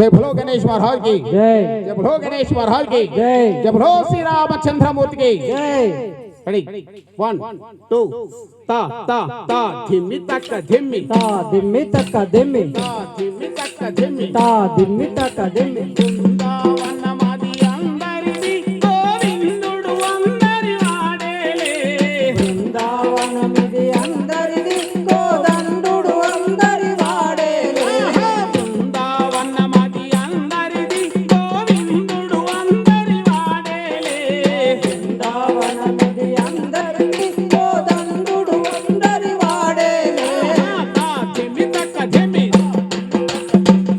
जय भलो गणेश महाराज की जय। जय भलो गणेश महाराज की जय। जय भलो श्री रामचंद्रमूर्ति की जय। रेडी 1 2 ता ता ता धिम्मी तक धिम्मी ता धिम्मी तक धिम्मी ता धिम्मी तक धिम्मी ता धिम्मी तक धिम्मी బృందావనమది అందరిది గోవిందుడు అందరి వాడేలే బృందావనమిది అందరిది కోదండుడు అందరి వాడేలే బృందావనమది అందరిది గోవిందుడు అందరి వాడేలే బృందావనమిది అందరిది కోదండుడు అందరి వాడేలే తా ధిమ్మి తక్క ధిమ్మి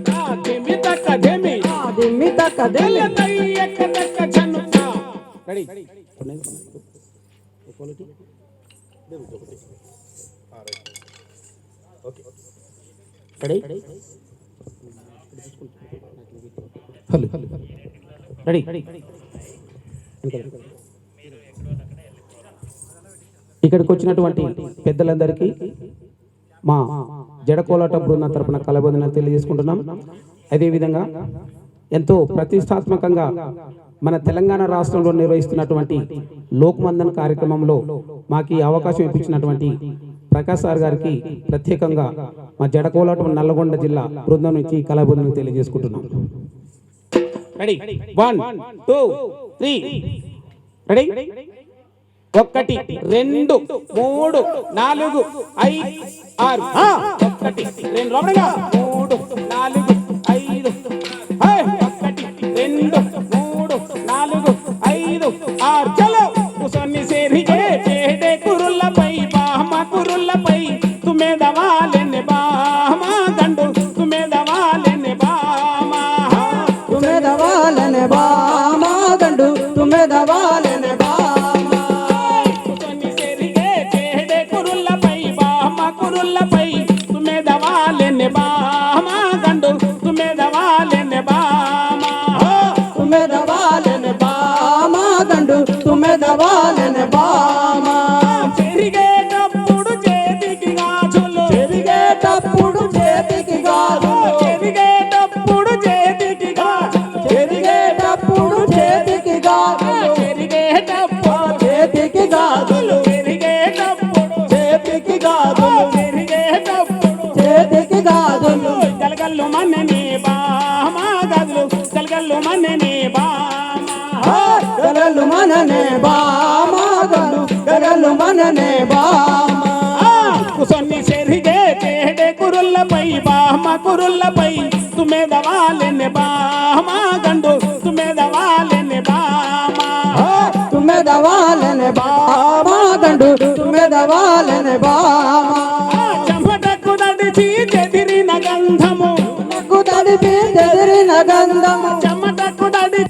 తా ధిమ్మి తక్క ధిమ్మి ధిమ్మి తక్క ధిమ్మి తయ్యక తక్క జనుతా రెడీ రెడీ హలో రెడీ ఇక్కడికి వచ్చినటువంటి పెద్దలందరికీ మా జడకోలాట బృందం తరపున కలబోదన తెలియజేసుకుంటున్నాం. అదేవిధంగా ఎంతో ప్రతిష్టాత్మకంగా మన తెలంగాణ రాష్ట్రంలో నిర్వహిస్తున్నటువంటి లోక్మందన్ కార్యక్రమంలో మాకు ఈ అవకాశం ఇప్పించినటువంటి ప్రకాష్ సార్ గారికి ప్రత్యేకంగా మా జడకోలాట నల్లగొండ జిల్లా బృందం నుంచి కళాబోధన తెలియజేసుకుంటున్నాం. రెడీ 1 2 3 రెడీ 1 2 3 4 5 6 1 2 లోపలిగా 3 4 5 హే 1 2 3 4 5 6 చలో కుసన్ని సేరిగే చేడే కురుల్లపై బామ కురుల్లపై తుమే దవాలెనే బామ దండు తుమే దవాలెనే బామ తుమే దవాలెనే బామ దండు తుమే దవాలెనే బామ కుసన్ని సేరిగే చేడే కురుల్లపై బామ కురుల్లపై తుమే దవాలెనే బామ దండు తుమే దవాలెనే బామ తుమే దవాలెనే బామ దండు తుమే దవాలెనే బామ చెరిగేటప్పుడు చేతికి గాజులు చెరిగేటప్పుడు చేతికి గాజులు చెరిగేటప్పుడు చేతికి గాజులు చెరిగేటప్పుడు చేతికి గాజులు చెరిగేటప్పుడు చేతికి గాజులు చెరిగేటప్పుడు చేతికి గాజులు చెరిగేటప్పుడు చేతికి గాజులు గలగల్లు మన్ననే బామ గదులు గలగల్లు మన్ననే బామ గలలు మననే బామ గలలు మననే బామ కుసన్ని చెరిగే చేడే కురుల్లపై బామ కురుల్లపై తుమే దవాలెనే బామ గండు తుమే దవాలెనే బామ తుమే దవాలెనే బామ గండు తుమే దవాలెనే బామ చెమటకు దడిచి చెదిరిన గంధము నాకు తడిపి చెదిరిన గంధము చెమటకు దడి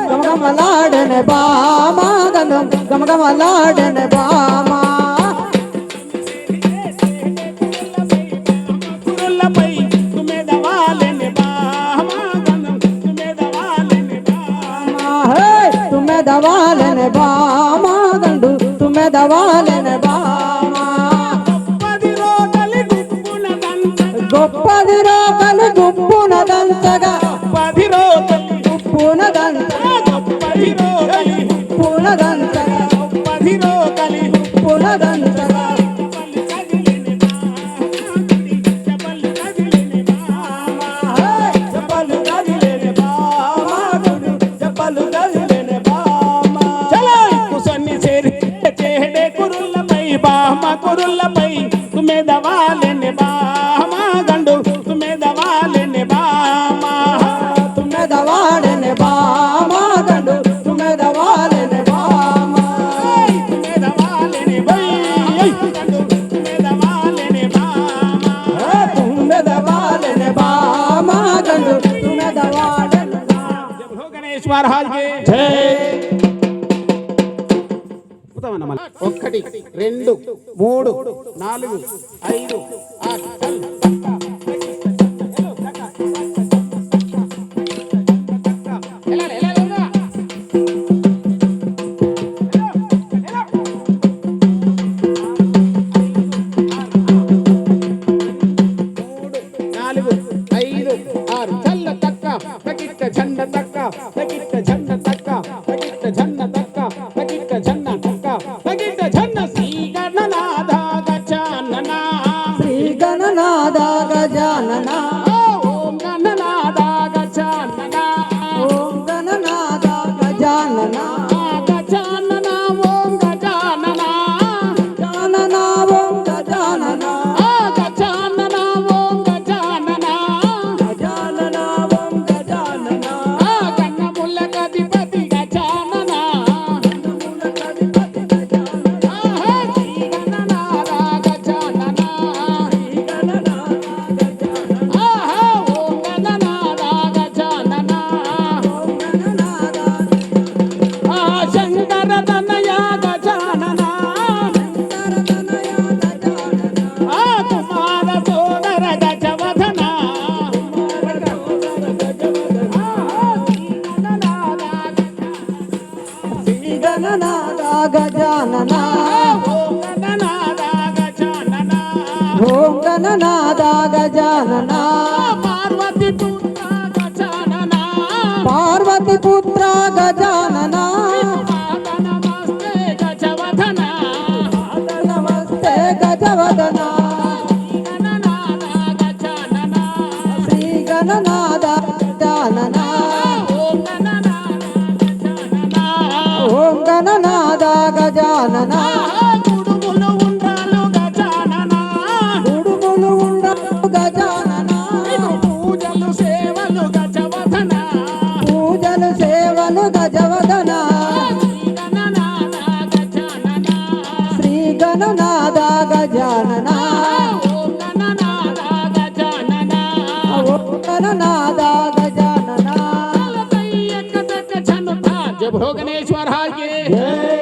గమగమలాడనే బామ గమగమలాడనే బామ కురుల్లపై తుమే దవాలెనే బామ గండు తుమే దవాలెనే బామ తుమే దవాలెనే బామ గండు తుమే దవాలెనే బామ పది రోగలి గుప్పున దంచగా గొప్పది రోకలు గుప్పున దంచగా పది రోగలి గుప్పున దంచగా పది రోగలి గుప్పున దంచగా పది రోగలి గుప్పున దంచగా చెప్పలు కదిలేనే బామ గండు చెప్పలు కదిలేనే బామ కుసన్ని చేరి చేడే కురుల్లపై బామ కురుల్లపై తుమే దవాలెనే బామ గండు తుమే దవాలెనే బామ गणेश महाराज के జై ఒకటి రెండు మూడు నాలుగు ఐదు ఆరు చల్ నాలుగు ఐదు ఆరు చల్ల తక్క తగిట్ట ఝండ తక్క తగిట్ట ఝండ తక్క తగిట్ట ఝండ తక్క తగిట్ట ఝండ తక్క తగిట్ట ఝండ శ్రీ గణనాథ గజానన శ్రీ గణనాథ గజానన ఓం గణనాథ గజానన ఓం గణనాథ గజానన గజానన ఓం గజానన గజానన ఓం గజానన గజానన ఓం గజానన గజానన ఓం గజానన గణముల గధిపతి గజానన గణములకధిపతి గజానన శ్రీ గణనాథ గజానన శ్రీ గణనాథ గజానన ఓం గణనాథ గజానన ఓం గణనాథ శంకర తనయ గజానన శంకరతనయ గజానన కుమార సోదర గజవదన శ్రీ గణనాథ గజానన ఓం గణనాథ గజానన ఓం గణనాథ గజానన పార్వతి పుత్ర గజానన పార్వతి పుత్ర గజానన నమస్తే గజవదన నమస్తే గజవదన గణనాథ గజానన శ్రీ గణనాథ గజానన ఓం గణనాథ గజానన ఓం గణనాథ గజానన కుడుములు ఉండ్రాలు గజానన గుడుములు ఉండలు గజానన పూజలు సేవలు గజవదన పూజలు సేవలు గజవదన గణనాథ గజానన శ్రీ గణనాథ గజానన ఓం గణనాథ గజానన ఓం గణనాథ గజానన జయ భో గణేశ్వర జై